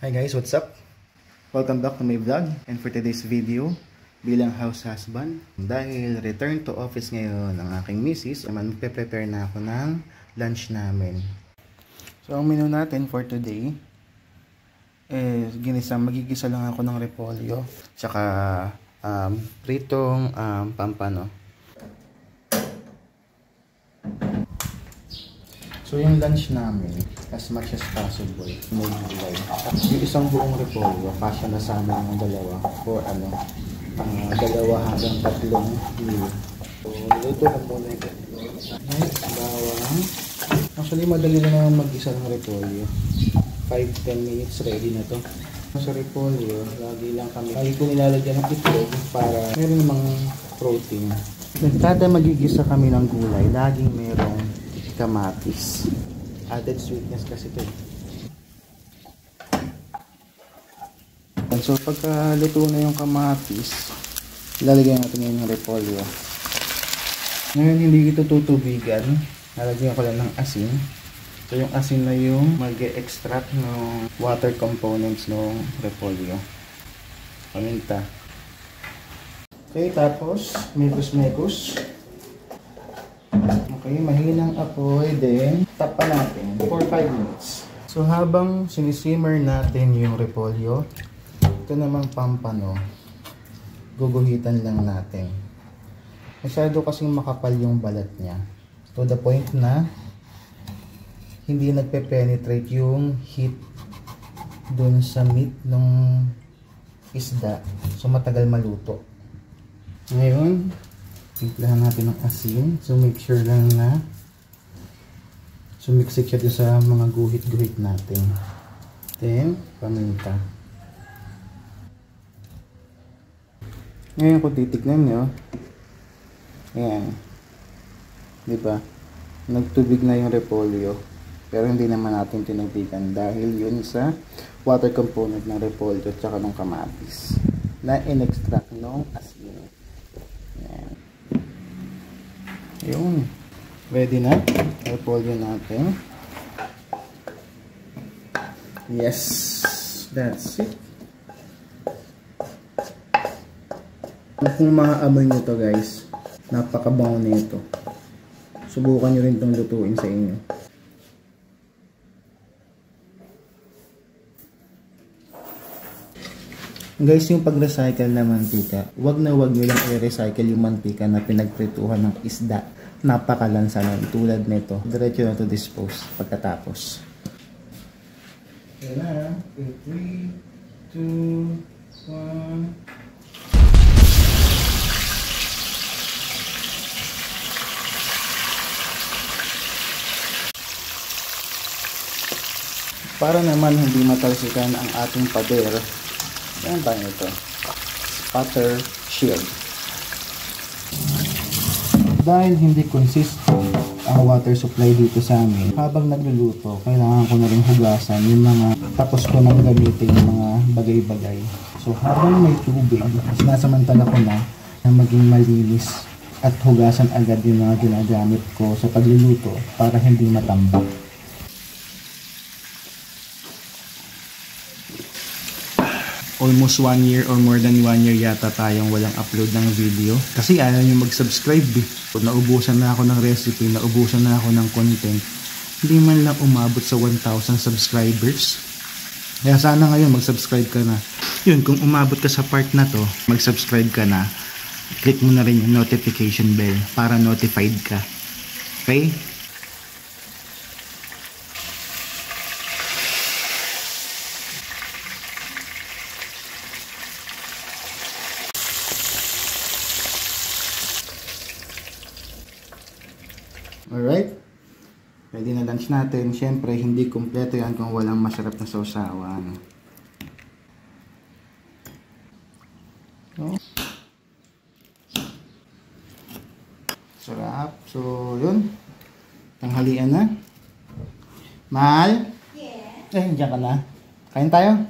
Hi guys, what's up? Welcome back to my vlog. And for today's video, bilang house husband, dahil return to office ngayon ang aking misis, magpe-prepare na ako ng lunch namin. So ang menu natin for today is magigisa lang ako ng repolyo, tsaka pritong pampano. So yung lunch namin, as much as possible, may gulay. Yung isang buong repolyo, kasya na sa amin ng dalawa for dalawa hanggang 3 meal. So luto na muna yung repolyo. Nice, bawang. Actually madali lang naman mag-isa ng repolyo. 5-10 minutes ready na to. Sa repolyo, lagi ko nilalagyan ng itlog para meron namang protein. Kada magigisa kami ng gulay, laging merong kamatis. Added sweetness kasi ito. So pagka luto na yung kamatis, lalagyan natin yung repolyo. Ngayon hindi ito tutubigan, lalagyan ko lang ng asin. So yung asin na yung mag-extract ng water components ng repolyo. Paminta. Okay, tapos mekus-mekus. Okay, mahinang apoy, then tapa natin for 5 minutes. So habang sinisimmer natin yung repolyo, ito namang pampano, guguhitan lang natin. Masyado kasing makapal yung balat niya, to the point na hindi nagpe-penetrate yung heat dun sa meat ng isda, so matagal maluto. Ngayon timplahan natin ng asin. So make sure lang na sumiksik siya sa mga guhit-guhit natin. Then paminta. Ngayon kung titignan nyo, ayan, diba, nagtubig na yung repolyo, pero hindi naman natin tinubigan dahil yun sa water component ng repolyo at saka ng kamatis na in-extract ng asin. Yun, ready na repolyo natin. Yes, that's it. Kung maaamoy nyo to guys, napakabango na ito. Subukan nyo rin itong lutuin sa inyo. Guys, yung pag-recycle na mantika, wag nyo lang i-recycle yung mantika na pinagprituhan ng isda. Napakalansa nun, tulad nito. Diretso na to dispose pagkatapos. Okay na, 3, 2, 1. Para naman hindi matalsikan ang ating pader, yan tayo ito, spatter shield. Dahil hindi consistent ang water supply dito sa amin, habang nagluluto, kailangan ko na rin hugasan yung mga tapos ko nang gamitin yung mga bagay-bagay. So habang may tubig, sinasamantala ko na maging malinis at hugasan agad yung mga ginagamit ko sa pagluluto para hindi matambak. Almost 1 year or more than 1 year yata tayong walang upload ng video. Kasi ayaw nyo mag-subscribe eh. Naubusan na ako ng recipe, naubusan na ako ng content. Hindi man lang umabot sa 1,000 subscribers. Kaya sana ngayon mag-subscribe ka na. Yun, kung umabot ka sa part na to, mag-subscribe ka na. Click mo na rin yung notification bell para notified ka. Okay? Alright, ready na lunch natin. Siyempre, hindi kumpleto yan kung walang masarap na sausawan. So, sarap. So, yun. Tanghalian na. Mahal? Yes. Diyan ka na. Kain tayo?